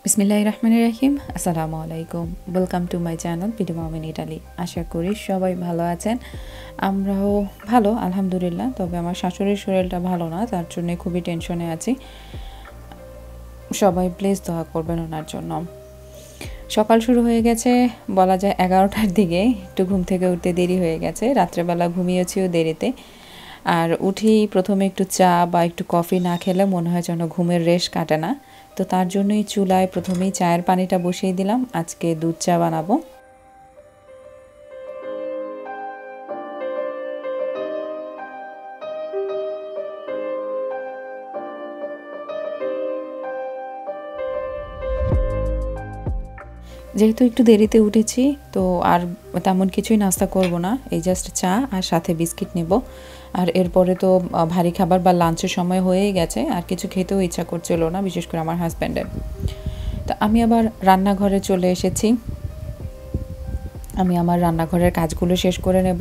বিসমিল্লাহিররহমানিররহিম। আসসালামু আলাইকুম। Welcome to my channel PD mom in Italy. আশা করি সবাই ভালো আছেন। আমরাও ভালো আলহামদুলিল্লাহ। তবে আমার শাশুড়ির শরীরটা ভালো না, তার জন্য খুবই টেনশনে আছি। সবাই প্লিজ দোয়া করবেন ওনার জন্য। সকাল শুরু হয়ে গেছে বলা যায় 11টার দিকে। একটু ঘুম থেকে উঠতে দেরি হয়ে গেছে, রাত্রেবেলা ঘুমিয়েছিও দেরিতে। আর উঠি প্রথমে একটু চা বা একটু কফি না খেলে মনে হয় যেন ঘুমের রেশ কাটে না। তো তার জন্যই চুলায় প্রথমেই চায়ের পানিটা বসিয়ে দিলাম। আজকে দুধ চা বানাবো। যেহেতু একটু দেরিতে উঠেছি, তো আর তেমন কিছুই নাস্তা করব না, এই জাস্ট চা আর সাথে বিস্কিট নেব। আর এরপরে তো ভারী খাবার বা লাঞ্চের সময় হয়েই গেছে, আর কিছু খেতেও ইচ্ছা করছিল না, বিশেষ করে আমার হাজব্যান্ডের। তো আমি আবার রান্নাঘরে চলে এসেছি। আমি আমার রান্নাঘরের কাজগুলো শেষ করে নেব।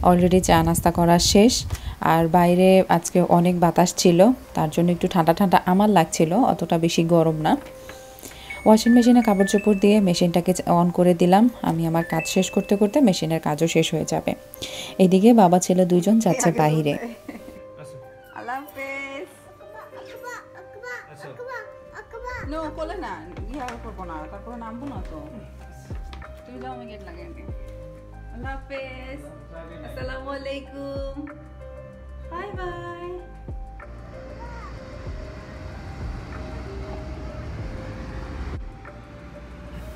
অলরেডি চা নাস্তা করা শেষ। আর বাইরে আজকে অনেক বাতাস ছিল, তার জন্য একটু ঠান্ডা ঠান্ডা আমার লাগছিল, অতটা বেশি গরম না। ওয়াশিং মেশিনে কাপড় চোপড় দিয়ে মেশিনটাকে অন করে দিলাম। আমি আমার কাজ শেষ করতে করতে মেশিনের কাজও শেষ হয়ে যাবে। এদিকে বাবা ছেলে দুইজন যাচ্ছে বাহিরে। আল্লাহ হাফেজ। নো কোলে না, ইয়া করবো না, তারপরে নামবো না তো। তুমি যাও, আমি গেট লাগাই দিই। আল্লাহ হাফেজ, আসসালামু আলাইকুম, বাই বাই।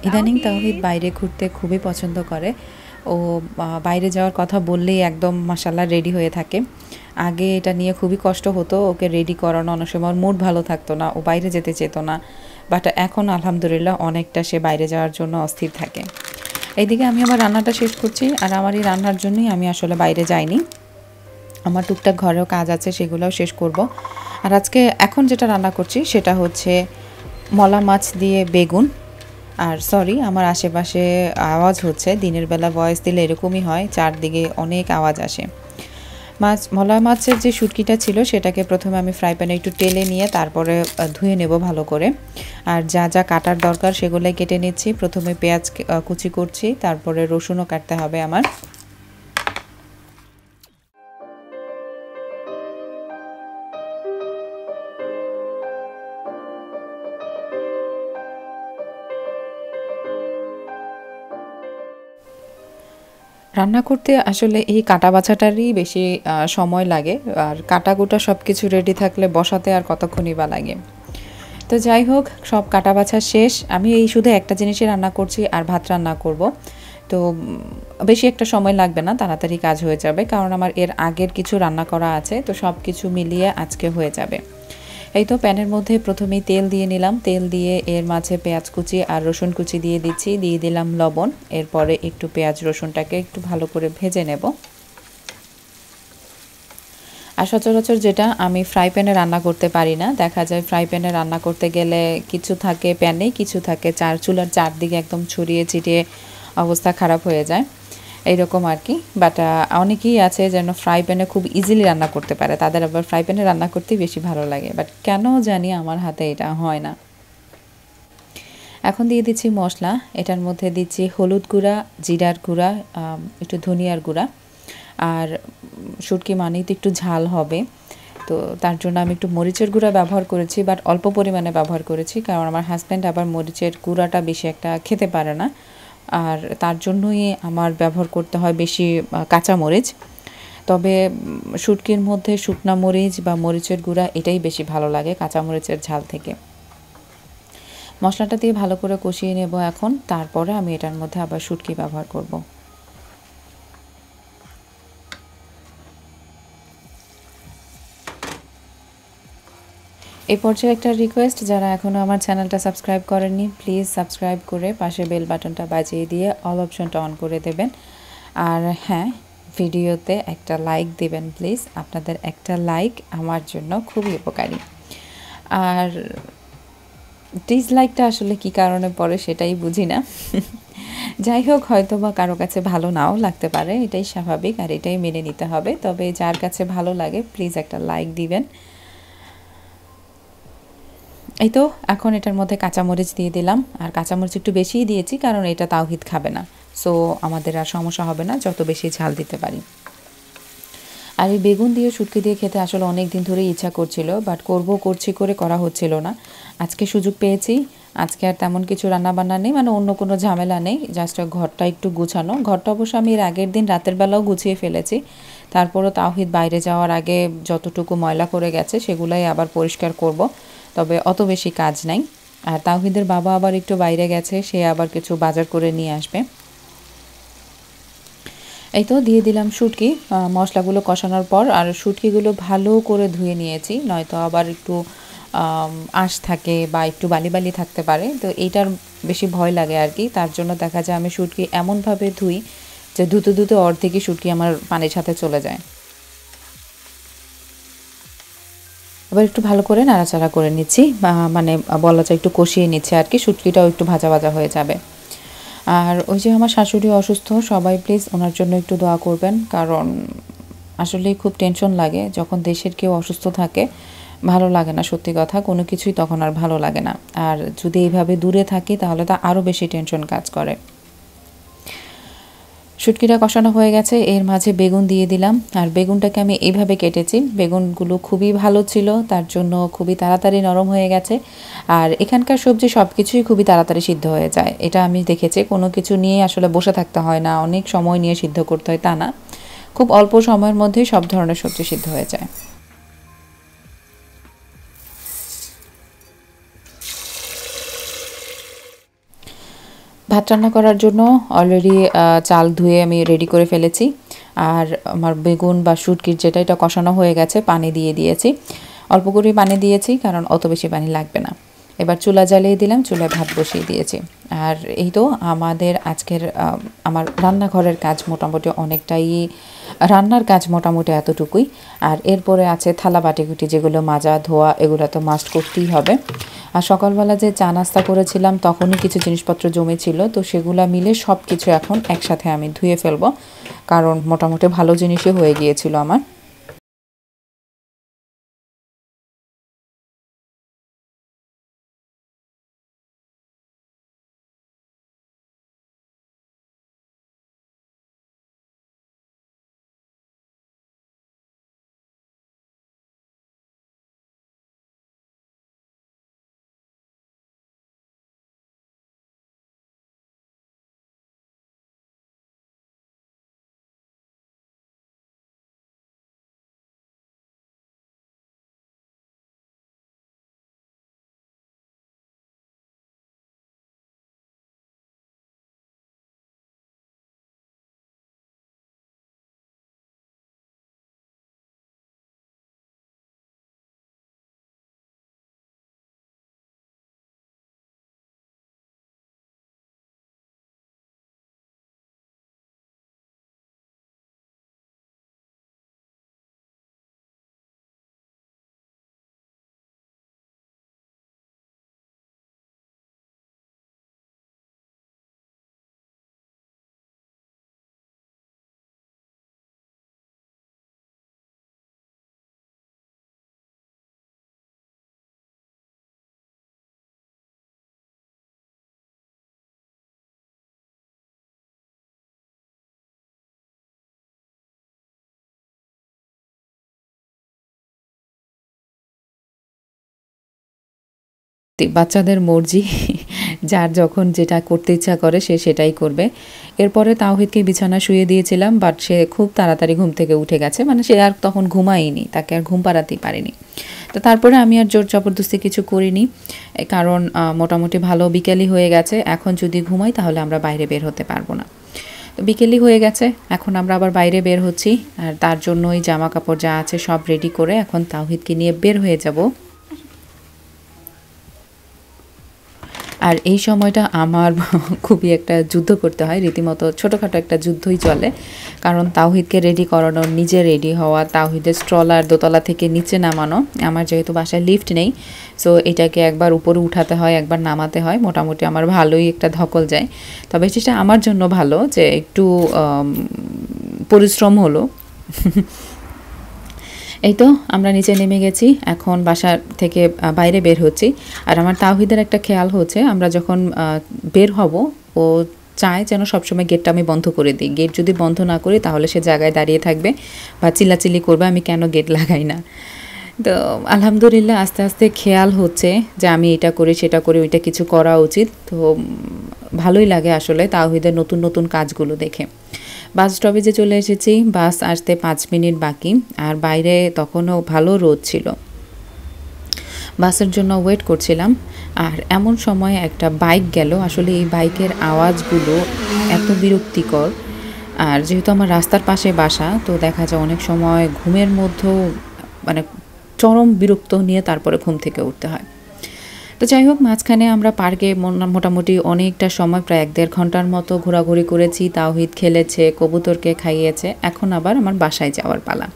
ইদানিং তাওহিদ বাইরে ঘুরতে খুবই পছন্দ করে। ও বাইরে যাওয়ার কথা বললেই একদম মাশাল্লাহ রেডি হয়ে থাকে। আগে এটা নিয়ে খুবই কষ্ট হতো, ওকে রেডি করানো, অনেক সময় ওর মুড ভালো থাকতো না, ও বাইরে যেতে চেত না। বাট এখন আলহামদুলিল্লাহ অনেকটা সে বাইরে যাওয়ার জন্য অস্থির থাকে। এইদিকে আমি আমার রান্নাটা শেষ করছি, আর আমার এই রান্নার জন্যই আমি আসলে বাইরে যাইনি। আমার টুকটাক ঘরেও কাজ আছে, সেগুলোও শেষ করব। আর আজকে এখন যেটা রান্না করছি সেটা হচ্ছে মলা মাছ দিয়ে বেগুন। আর সরি, আমার আশেপাশে আওয়াজ হচ্ছে, দিনের বেলা ভয়েস দিলে এরকমই হয়, চারদিকে অনেক আওয়াজ আসে। মলা মাছের যে শুটকিটা ছিল সেটাকে প্রথমে আমি ফ্রাই প্যানে একটু তেলে নিয়ে তারপরে ধুয়ে নেব ভালো করে। আর যা যা কাটার দরকার সেগুলোই কেটে নিচ্ছি। প্রথমে পেঁয়াজ কুচি করছি, তারপরে রসুনও কাটতে হবে আমার। রান্না করতে আসলে এই কাটা বাছাটারই বেশি সময় লাগে। আর কাটাকুটা সব কিছু রেডি থাকলে বসাতে আর কতক্ষণই বা লাগে। তো যাই হোক, সব কাটা বাছা শেষ। আমি এই শুধু একটা জিনিসই রান্না করছি, আর ভাত রান্না করব। তো বেশি একটা সময় লাগবে না, তাড়াতাড়ি কাজ হয়ে যাবে, কারণ আমার এর আগের কিছু রান্না করা আছে, তো সব কিছু মিলিয়ে আজকে হয়ে যাবে। এই তো প্যানের মধ্যে প্রথমেই তেল দিয়ে নিলাম। তেল দিয়ে এর মাঝে পেঁয়াজ কুচি আর রসুন কুচি দিয়ে দিচ্ছি, দিয়ে দিলাম লবণ। এরপরে একটু পেঁয়াজ রসুনটাকে একটু ভালো করে ভেজে নেব। আর সচরাচর যেটা আমি ফ্রাই প্যানে রান্না করতে পারি না, দেখা যায় ফ্রাই প্যানে রান্না করতে গেলে কিছু থাকে প্যানে, কিছু থাকে চুলার চারদিকে একদম ছড়িয়ে ছিটিয়ে অবস্থা খারাপ হয়ে যায়, এইরকম আর কি। বাট অনেকেই আছে যেন ফ্রাই প্যানে খুব ইজিলি রান্না করতে পারে, তাদের আবার ফ্রাই প্যানে রান্না করতেই বেশি ভালো লাগে। বাট কেন জানি আমার হাতে এটা হয় না। এখন দিয়ে দিচ্ছি মশলা। এটার মধ্যে দিচ্ছি হলুদ গুঁড়া, জিরার গুঁড়া, একটু ধনিয়ার গুঁড়া। আর শুটকি মানেই তো একটু ঝাল হবে, তো তার জন্য আমি একটু মরিচের গুঁড়া ব্যবহার করেছি, বাট অল্প পরিমাণে ব্যবহার করেছি, কারণ আমার হাজব্যান্ড আবার মরিচের গুঁড়াটা বেশি একটা খেতে পারে না। আর তার জন্যই আমার ব্যবহার করতে হয় বেশি কাঁচা মরিচ। তবে শুটকির মধ্যে শুকনা মরিচ বা মরিচের গুঁড়া এটাই বেশি ভালো লাগে কাঁচা মরিচের ঝাল থেকে। মশলাটা দিয়ে ভালো করে কষিয়ে নেব এখন, তারপরে আমি এটার মধ্যে আবার শুটকি ব্যবহার করব। এই পর্যায়ে একটা রিকোয়েস্ট, যারা এখনও আমার চ্যানেলটা সাবস্ক্রাইব করেননি প্লিজ সাবস্ক্রাইব করে পাশে বেল বাটনটা বাজিয়ে দিয়ে অল অপশনটা অন করে দেবেন। আর হ্যাঁ, ভিডিওতে একটা লাইক দিবেন প্লিজ, আপনাদের একটা লাইক আমার জন্য খুবই উপকারী। আর ডিসলাইকটা আসলে কী কারণে পড়ে সেটাই বুঝি না। যাই হোক, হয়তো বা কারো কাছে ভালো নাও লাগতে পারে, এটাই স্বাভাবিক আর এটাই মেনে নিতে হবে। তবে যার কাছে ভালো লাগে প্লিজ একটা লাইক দিবেন। এই তো এখন এটার মধ্যে কাঁচামরিচ দিয়ে দিলাম, আর কাঁচামরিচ একটু বেশিই দিয়েছি কারণ এটা তাওহিদ খাবে না, সো আমাদের আর সমস্যা হবে না যত বেশি ঝাল দিতে পারি। আর এই বেগুন দিয়ে শুটকি দিয়ে খেতে আসলে অনেক দিন ধরেই ইচ্ছা করছিল, বাট করছি করে করা হচ্ছিল না। আজকে সুযোগ পেয়েছি, আজকে আর তেমন কিছু রান্নাবান্না নেই, মানে অন্য কোনো ঝামেলা নেই, জাস্ট ঘরটা একটু গুছানো। ঘরটা অবশ্য আমি এর আগের দিন রাতের বেলাও গুছিয়ে ফেলেছি, তারপরও তাওহিদ বাইরে যাওয়ার আগে যতটুকু ময়লা করে গেছে সেগুলাই আবার পরিষ্কার করব, তবে অত বেশি কাজ নাই। আর তাওহিদের বাবা আবার একটু বাইরে গেছে, সে আবার কিছু বাজার করে নিয়ে আসবে। এই তো দিয়ে দিলাম শুটকি, মশলাগুলো কষানোর পর। আর শুটকিগুলো ভালো করে ধুয়ে নিয়েছি, নয়তো আবার একটু আঁশ থাকে বা একটু বালি বালি থাকতে পারে, তো এইটার বেশি ভয় লাগে আর কি। তার জন্য দেখা যায় আমি শুটকি এমনভাবে ধুই যে ধুতে ধুতে অর্ধেকই শুটকি আমার পানির সাথে চলে যায়। এবার একটু ভালো করে নাড়াচাড়া করে নিচ্ছি, মানে বলা যায় একটু কষিয়ে নিচ্ছি আর কি, শুটকিটাও একটু ভাজা ভাজা হয়ে যাবে। আর ওই যে আমার শাশুড়ি অসুস্থ, সবাই প্লিজ ওনার জন্য একটু দোয়া করবেন, কারণ আসলেই খুব টেনশন লাগে যখন দেশের কেউ অসুস্থ থাকে, ভালো লাগে না, সত্যি কথা, কোনো কিছুই তখন আর ভালো লাগে না। আর যদি এইভাবে দূরে থাকি তাহলে তো আরও বেশি টেনশন কাজ করে। শুটকিটা কষানো হয়ে গেছে, এর মাঝে বেগুন দিয়ে দিলাম। আর বেগুনটাকে আমি এইভাবে কেটেছি, বেগুনগুলো খুবই ভালো ছিল, তার জন্য খুবই তাড়াতাড়ি নরম হয়ে গেছে। আর এখানকার সবজি সব কিছুই খুবই তাড়াতাড়ি সিদ্ধ হয়ে যায়, এটা আমি দেখেছি। কোনো কিছু নিয়ে আসলে বসে থাকতে হয় না, অনেক সময় নিয়ে সিদ্ধ করতে হয় তা না, খুব অল্প সময়ের মধ্যেই সব ধরনের সবজি সিদ্ধ হয়ে যায়। ভাত রান্না করার জন্য অলরেডি চাল ধুয়ে আমি রেডি করে ফেলেছি। আর আমার বেগুন বা শুটকির যেটা, এটা কষানো হয়ে গেছে, পানি দিয়ে দিয়েছি, অল্প করে পানি দিয়েছি কারণ অত বেশি পানি লাগবে না। এবার চুলা জ্বালিয়ে দিলাম, চুলায় ভাত বসিয়ে দিয়েছি। আর এই তো আমাদের আজকের আমার রান্নাঘরের কাজ মোটামুটি অনেকটাই, রান্নার কাজ মোটামুটি এতটুকুই। আর এরপরে আছে থালা বাটিকুটি, যেগুলো মাজা ধোয়া, এগুলো তো মাস্ট করতেই হবে। আর সকালবেলা যে চা নাস্তা করেছিলাম তখনই কিছু জিনিসপত্র জমেছিল, তো সেগুলো মিলে সব কিছু এখন একসাথে আমি ধুয়ে ফেলবো, কারণ মোটামুটি ভালো জিনিসই হয়ে গিয়েছিল আমার। বাচ্চাদের মর্জি, যার যখন যেটা করতে ইচ্ছা করে সে সেটাই করবে। এরপরে তাওহিদকে বিছানা শুয়ে দিয়েছিলাম, বাট সে খুব তাড়াতাড়ি ঘুম থেকে উঠে গেছে, মানে সে আর তখন ঘুমায়নি, তাকে আর ঘুম পাড়াতেই পারিনি। তো তারপরে আমি আর জোর জবরদস্তি কিছু করিনি, কারণ মোটামুটি ভালো বিকেলই হয়ে গেছে। এখন যদি ঘুমাই তাহলে আমরা বাইরে বের হতে পারবো না। তো বিকেলই হয়ে গেছে, এখন আমরা আবার বাইরে বের হচ্ছি। আর তার জন্যই জামা কাপড় যা আছে সব রেডি করে এখন তাওহিদকে নিয়ে বের হয়ে যাব। আর এই সময়টা আমার খুবই একটা যুদ্ধ করতে হয়, রীতিমতো ছোটোখাটো একটা যুদ্ধই চলে, কারণ তাওহিদকে রেডি করানো, নিজে রেডি হওয়া, তাওহিদের স্ট্রলার দোতলা থেকে নিচে নামানো। আমার যেহেতু বাসায় লিফট নেই, সো এটাকে একবার উপরে উঠাতে হয়, একবার নামাতে হয়, মোটামুটি আমার ভালোই একটা ধকল যায়। তবে সেটা আমার জন্য ভালো যে একটু পরিশ্রম হলো। এই তো আমরা নিচে নেমে গেছি, এখন বাসা থেকে বাইরে বের হচ্ছি। আর আমার তাওহিদের একটা খেয়াল হচ্ছে, আমরা যখন বের হব ও চায় যেন সবসময় গেটটা আমি বন্ধ করে দিই। গেট যদি বন্ধ না করি তাহলে সে জায়গায় দাঁড়িয়ে থাকবে বা চিল্লাচিল্লি করবে আমি কেন গেট লাগাই না। তো আলহামদুলিল্লাহ আস্তে আস্তে খেয়াল হচ্ছে যে আমি এটা করি সেটা করি, ওইটা কিছু করা উচিত। তো ভালোই লাগে আসলে তাওহিদের নতুন নতুন কাজগুলো দেখে। বাস স্টপেজে চলে এসেছি, বাস আসতে 5 মিনিট বাকি, আর বাইরে তখনও ভালো রোদ ছিল। বাসের জন্য ওয়েট করছিলাম, আর এমন সময় একটা বাইক গেল। আসলে এই বাইকের আওয়াজগুলো এত বিরক্তিকর, আর যেহেতু আমার রাস্তার পাশে বাসা, তো দেখা যায় অনেক সময় ঘুমের মধ্যেও মানে চরম বিরক্ত নিয়ে তারপরে ঘুম থেকে উঠতে হয়। তো যাই হোক, মাঝখানে আমরা পার্কে মোটামুটি অনেকটা সময়, প্রায় 1-1.5 ঘন্টার মতো ঘোরাঘুরি করেছি। তাওহিদ খেলেছে, কবুতরকে খাইয়েছে। এখন আবার আমার বাসায় যাওয়ার পালা,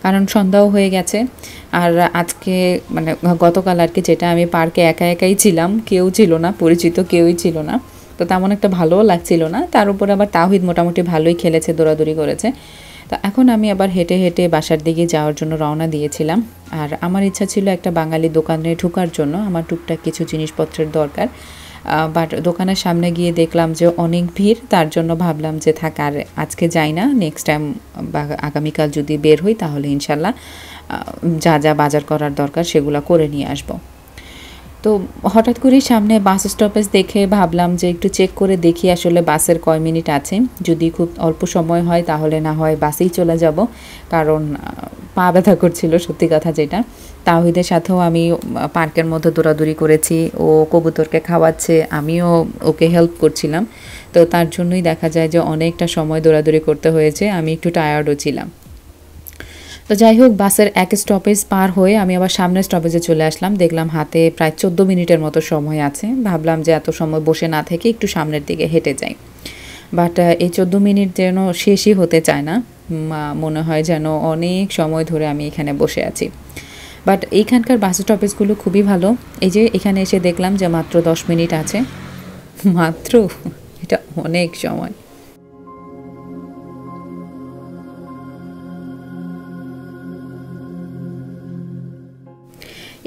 কারণ সন্ধ্যাও হয়ে গেছে। আর আজকে মানে গতকাল আর কি, যেটা আমি পার্কে একা একাই ছিলাম, কেউ ছিল না, পরিচিত কেউই ছিল না, তো তেমন একটা ভালোও লাগছিল না। তার উপর আবার তাওহিদ মোটামুটি ভালোই খেলেছে, দৌড়াদৌড়ি করেছে। তো এখন আমি আবার হেঁটে হেঁটে বাসার দিকে যাওয়ার জন্য রওনা দিয়েছিলাম। আর আমার ইচ্ছা ছিল একটা বাঙালি দোকানে ঢোকার জন্য, আমার টুকটাক কিছু জিনিসপত্রের দরকার। বাট দোকানের সামনে গিয়ে দেখলাম যে অনেক ভিড়, তার জন্য ভাবলাম যে থাক, আর আজকে যাই না, নেক্সট টাইম বা আগামীকাল যদি বের হই তাহলে ইনশাল্লাহ যা যা বাজার করার দরকার সেগুলো করে নিয়ে আসবো। তো হঠাৎ করেই সামনে বাস স্টপেজ দেখে ভাবলাম যে একটু চেক করে দেখি আসলে বাসের কয় মিনিট আছে। যদি খুব অল্প সময় হয় তাহলে না হয় বাসেই চলে যাব, কারণ পা ব্যথা করছিল সত্যি কথা যেটা। তাওহিদের সাথেও আমি পার্কের মধ্যে দৌড়াদৌড়ি করেছি, ও কবুতরকে খাওয়াচ্ছে, আমিও ওকে হেল্প করছিলাম। তো তার জন্যই দেখা যায় যে অনেকটা সময় দৌড়াদৌড়ি করতে হয়েছে, আমি একটু টায়ার্ডও ছিলাম। তো যাই হোক, বাসের এক স্টপেজ পার হয়ে আমি আবার সামনের স্টপেজে চলে আসলাম। দেখলাম হাতে প্রায় 14 মিনিটের মতো সময় আছে। ভাবলাম যে এত সময় বসে না থেকে একটু সামনের দিকে হেঁটে যাই। বাট এই 14 মিনিট যেন শেষই হতে চায় না, মনে হয় যেন অনেক সময় ধরে আমি এখানে বসে আছি। বাট এইখানকার বাস স্টপেজগুলো খুবই ভালো। এই যে এখানে এসে দেখলাম যে মাত্র 10 মিনিট আছে, মাত্র, এটা অনেক সময়।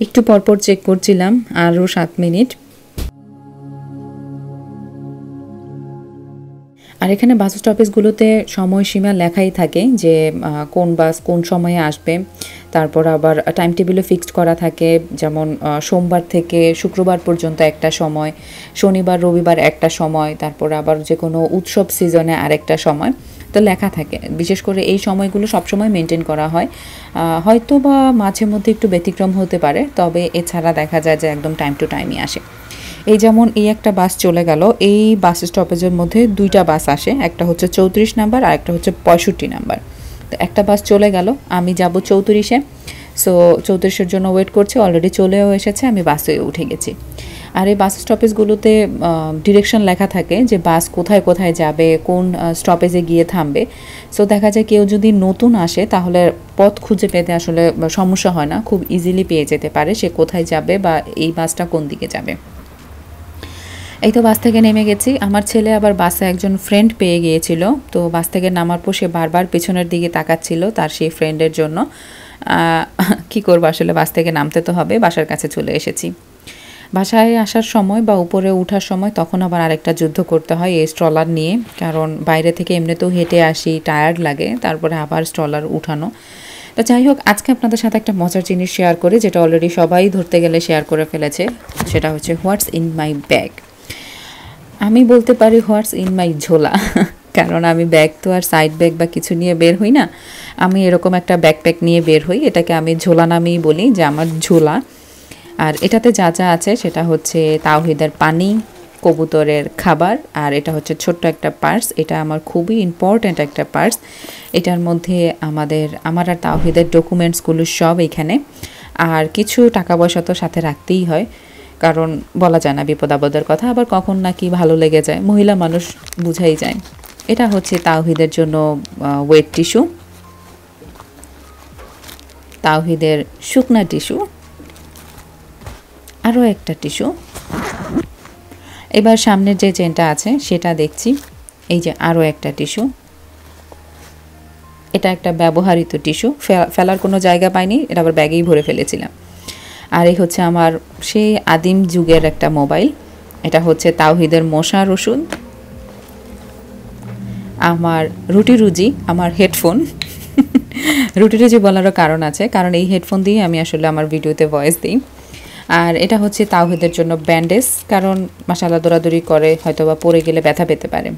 একটু পরপর চেক করছিলাম, আরও 7 মিনিট। আর এখানে বাস স্টপেজগুলোতে সময়সীমা লেখাই থাকে যে কোন বাস কোন সময়ে আসবে। তারপর আবার টাইম টেবিলও ফিক্সড করা থাকে, যেমন সোমবার থেকে শুক্রবার পর্যন্ত একটা সময়, শনিবার রবিবার একটা সময়, তারপর আবার যে কোনো উৎসব সিজনে আরেকটা সময়। তো লেখা থাকে, বিশেষ করে এই সময়গুলো সবসময় মেনটেন করা হয়। হয়তো বা মাঝে মধ্যে একটু ব্যতিক্রম হতে পারে, তবে এছাড়া দেখা যায় যে একদম টাইম টু টাইমই আসে। এই যেমন এই একটা বাস চলে গেল, এই বাস স্টপেজের মধ্যে 2টা বাস আসে, একটা হচ্ছে 34 নাম্বার আর একটা হচ্ছে 65 নাম্বার। তো একটা বাস চলে গেল, আমি যাব 34-এ। সো 34-এর জন্য ওয়েট করছি, অলরেডি চলেও এসেছে, আমি বাসে উঠে গেছি। আর এই বাস স্টপেজগুলোতে ডিরেকশন লেখা থাকে যে বাস কোথায় কোথায় যাবে, কোন স্টপেজে গিয়ে থামবে। সো দেখা যায় কেউ যদি নতুন আসে তাহলে পথ খুঁজে পেতে আসলে সমস্যা হয় না, খুব ইজিলি পেয়ে যেতে পারে সে কোথায় যাবে বা এই বাসটা কোন দিকে যাবে। এই তো বাস থেকে নেমে গেছি। আমার ছেলে আবার বাসে একজন ফ্রেন্ড পেয়ে গিয়েছিল, তো বাস থেকে নামার পর সে বারবার পেছনের দিকে তাকাচ্ছিল তার সেই ফ্রেন্ডের জন্য। কি করবো, আসলে বাস থেকে নামতে তো হবে। বাসার কাছে চলে এসেছি। বাসায় আসার সময় বা উপরে ওঠার সময় তখন আবার আরেকটা যুদ্ধ করতে হয় এই স্ট্রলার নিয়ে, কারণ বাইরে থেকে এমনিতেও হেঁটে আসি, টায়ার্ড লাগে, তারপরে আবার স্ট্রলার উঠানো। তো যাই হোক, আজকে আপনাদের সাথে একটা মজার জিনিস শেয়ার করি, যেটা অলরেডি সবাই ধরতে গেলে শেয়ার করে ফেলেছে। সেটা হচ্ছে হোয়াটস ইন মাই ব্যাগ। আমি বলতে পারি হোয়াটস ইন মাই ঝোলা, কারণ আমি ব্যাগ তো আর সাইড ব্যাগ বা কিছু নিয়ে বের হই না। আমি এরকম একটা ব্যাকপ্যাক নিয়ে বের হই, এটাকে আমি ঝোলা নামেই বলি, যে আমার ঝোলা। আর এটাতে যা যা আছে সেটা হচ্ছে তাওহিদের পানি, কবুতরের খাবার, আর এটা হচ্ছে ছোট্ট একটা পার্স। এটা আমার খুবই ইম্পর্ট্যান্ট একটা পার্স। এটার মধ্যে আমার আর তাওহিদের ডকুমেন্টসগুলো সব এখানে। আর কিছু টাকা পয়সা তো সাথে রাখতেই হয়, কারণ বলা যায় না বিপদ আপদের কথা, আবার কখন না কি ভালো লেগে যায়, মহিলা মানুষ বুঝাই যায়। এটা হচ্ছে তাওহিদের জন্য ওয়েট টিস্যু, তাওহিদের শুকনা টিস্যু, আরও একটা টিস্যু। এবার সামনের যে চেনটা আছে সেটা দেখছি, এই যে আরও একটা টিস্যু। এটা একটা ব্যবহৃত টিস্যু, ফেলার কোনো জায়গা পাইনি, এটা আবার ব্যাগেই ভরে ফেলেছিলাম। আর এই হচ্ছে আমার সেই আদিম যুগের একটা মোবাইল, এটা হচ্ছে তাওহিদের মশার ওষুধ। আমার রুটি রুজি, আমার হেডফোন। রুটি রুজি বলারও কারণ আছে, কারণ এই হেডফোন দিয়ে আমি আসলে আমার ভিডিওতে ভয়েস দিই। আর এটা হচ্ছে তাওহিদের জন্য ব্যান্ডেজ, কারণ মাশাআল্লাহ দৌড়াদৌড়ি করে হয়তো বা পড়ে গেলে ব্যথা পেতে পারে।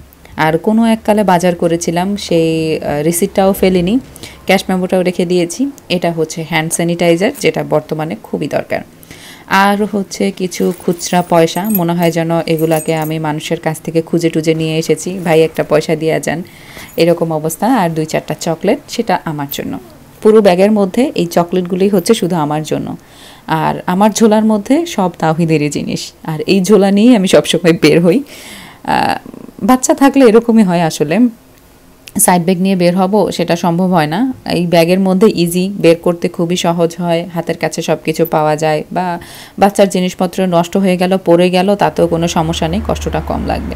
আর কোনো এককালে বাজার করেছিলাম, সেই রিসিপ্টটাও ফেলিনি, ক্যাশ মেমোটাও রেখে দিয়েছি। এটা হচ্ছে হ্যান্ড স্যানিটাইজার, যেটা বর্তমানে খুবই দরকার। আর হচ্ছে কিছু খুচরা পয়সা, মনে হয় যেন এগুলাকে আমি মানুষের কাছ থেকে খুঁজে টুজে নিয়ে এসেছি, ভাই একটা পয়সা দিয়ে যান, এরকম অবস্থা। আর 2-4টা চকলেট, সেটা আমার জন্য। পুরো ব্যাগের মধ্যে এই চকলেটগুলি হচ্ছে শুধু আমার জন্য। আর আমার ঝোলার মধ্যে সব তাওহিদেরই জিনিস, আর এই ঝোলা নিয়েই আমি সবসময় বের হই। বাচ্চা থাকলে এরকমই হয় আসলে, সাইড ব্যাগ নিয়ে বের হব সেটা সম্ভব হয় না। এই ব্যাগের মধ্যে ইজি, বের করতে খুবই সহজ হয়, হাতের কাছে সব কিছু পাওয়া যায়, বা বাচ্চার জিনিসপত্র নষ্ট হয়ে গেল, পড়ে গেল, তাতেও কোনো সমস্যা নেই, কষ্টটা কম লাগবে।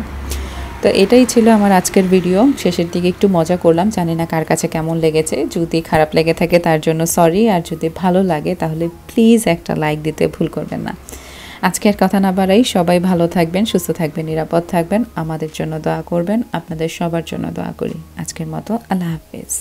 তো এটাই ছিল আমার আজকের ভিডিও। শেষের দিকে একটু মজা করলাম, জানি না কার কাছে কেমন লেগেছে। যদি খারাপ লেগে থাকে তার জন্য সরি, আর যদি ভালো লাগে তাহলে প্লিজ একটা লাইক দিতে ভুল করবেন না। আজকের কথা না বাড়াই, সবাই ভালো থাকবেন, সুস্থ থাকবেন, নিরাপদ থাকবেন, আমাদের জন্য দোয়া করবেন, আপনাদের সবার জন্য দোয়া করি। আজকের মতো আল্লাহ হাফেজ।